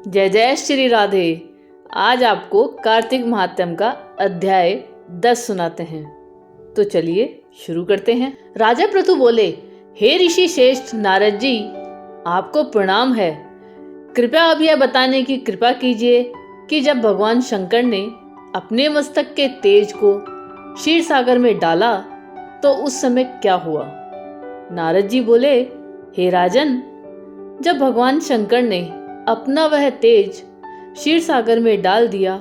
जय जय श्री राधे। आज आपको कार्तिक महात्म्य का अध्याय 10 सुनाते हैं। तो चलिए शुरू करते हैं। राजा पृथु बोले, हे ऋषि श्रेष्ठ नारद जी, आपको प्रणाम है। कृपया अब यह बताने की कृपा कीजिए कि जब भगवान शंकर ने अपने मस्तक के तेज को क्षीर सागर में डाला तो उस समय क्या हुआ। नारद जी बोले, हे राजन, जब भगवान शंकर ने अपना वह तेज क्षीर सागर में डाल दिया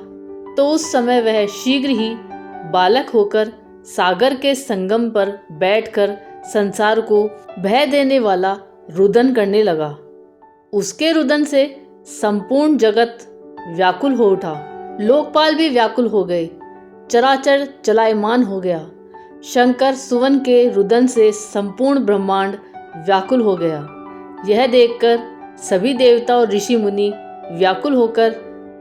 तो उस समय वह शीघ्र ही बालक होकर सागर के संगम पर बैठकर संसार को भय देने वाला रुदन करने लगा। उसके रुदन से संपूर्ण जगत व्याकुल हो उठा, लोकपाल भी व्याकुल हो गए, चराचर चलायमान हो गया। शंकर सुवन के रुदन से संपूर्ण ब्रह्मांड व्याकुल हो गया। यह देखकर सभी देवता और ऋषि मुनि व्याकुल होकर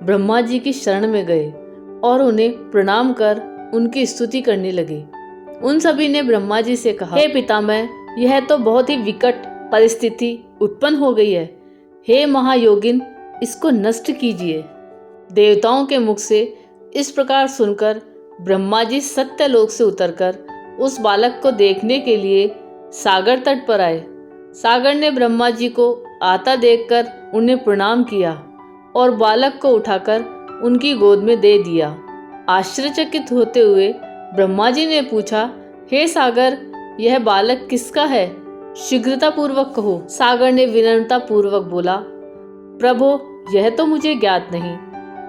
ब्रह्मा जी की शरण में गए और उन्हें प्रणाम कर उनकी स्तुति करने लगे। उन सभी ने ब्रह्मा जी से कहा, हे पितामह, यह तो बहुत ही विकट परिस्थिति उत्पन्न हो गई है। हे महायोगिन, इसको नष्ट कीजिए। देवताओं के मुख से इस प्रकार सुनकर ब्रह्मा जी सत्यलोक से उतरकर उस बालक को देखने के लिए सागर तट पर आए। सागर ने ब्रह्मा जी को आता देखकर उन्हें प्रणाम किया और बालक को उठाकर उनकी गोद में दे दिया। आश्चर्यचकित होते हुए ब्रह्मा जी ने पूछा, हे सागर, यह बालक किसका है? शीघ्रता पूर्वक कहो। सागर ने विनम्रता पूर्वक बोला, प्रभो, यह तो मुझे ज्ञात नहीं,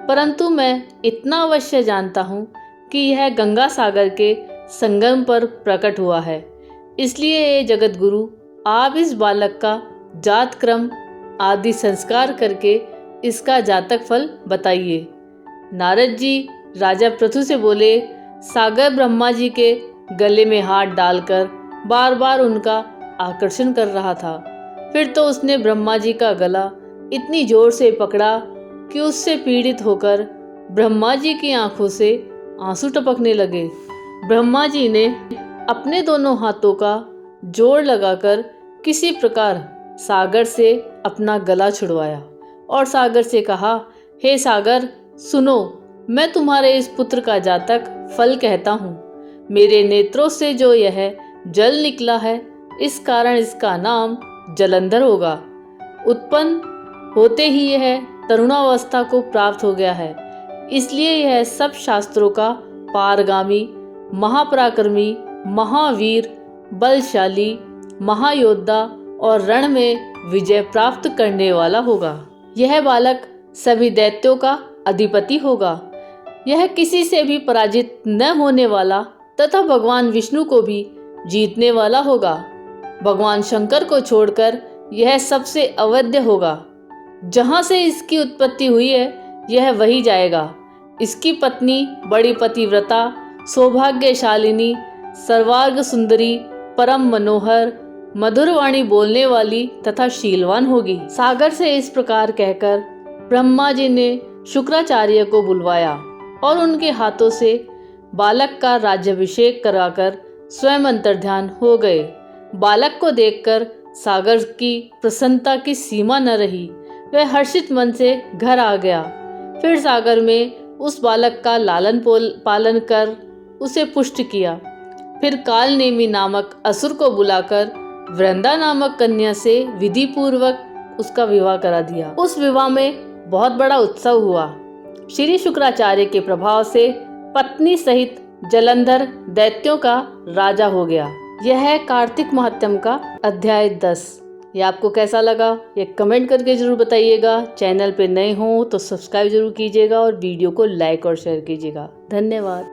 परंतु मैं इतना अवश्य जानता हूँ कि यह गंगा सागर के संगम पर प्रकट हुआ है। इसलिए ये जगत गुरु, आप इस बालक का जात क्रम आदि संस्कार करके इसका जातक फल बताइए। नारद जी राजा पृथु से बोले, सागर ब्रह्मा जी के गले में हाथ डालकर बार बार उनका आकर्षण कर रहा था। फिर तो उसने ब्रह्मा जी का गला इतनी जोर से पकड़ा कि उससे पीड़ित होकर ब्रह्मा जी की आंखों से आंसू टपकने लगे। ब्रह्मा जी ने अपने दोनों हाथों का जोर लगाकर किसी प्रकार सागर से अपना गला छुड़वाया और सागर से कहा, हे सागर, सुनो, मैं तुम्हारे इस पुत्र का जातक फल कहता हूँ। मेरे नेत्रों से जो यह जल निकला है, इस कारण इसका नाम जलंधर होगा। उत्पन्न होते ही यह तरुणावस्था को प्राप्त हो गया है, इसलिए यह सब शास्त्रों का पारगामी, महापराक्रमी, महावीर, बलशाली, महायोद्धा और रण में विजय प्राप्त करने वाला होगा। यह बालक सभी दैत्यों का अधिपति होगा। यह किसी से भी पराजित न होने वाला तथा भगवान विष्णु को भी जीतने वाला होगा। भगवान शंकर को छोड़कर यह सबसे अवध्य होगा। जहाँ से इसकी उत्पत्ति हुई है, यह वही जाएगा। इसकी पत्नी बड़ी पतिव्रता, सौभाग्यशालिनी, सर्वांग सुंदरी, परम मनोहर, मधुर वाणी बोलने वाली तथा शीलवान होगी। सागर से इस प्रकार कहकर ब्रह्मा जी ने शुक्राचार्य को बुलवाया और उनके हाथों से बालक का राज्याभिषेक कराकर स्वयं अंतर्ध्यान हो गए। बालक को देखकर सागर की प्रसन्नता की सीमा न रही। वह हर्षित मन से घर आ गया। फिर सागर में उस बालक का लालन पालन कर उसे पुष्ट किया। फिर कालनेमी नामक असुर को बुलाकर वृंदा नामक कन्या से विधि पूर्वक उसका विवाह करा दिया। उस विवाह में बहुत बड़ा उत्सव हुआ। श्री शुक्राचार्य के प्रभाव से पत्नी सहित जलंधर दैत्यों का राजा हो गया। यह है कार्तिक महात्म्य का अध्याय 10। ये आपको कैसा लगा, ये कमेंट करके जरूर बताइएगा। चैनल पे नए हो तो सब्सक्राइब जरूर कीजिएगा और वीडियो को लाइक और शेयर कीजिएगा। धन्यवाद।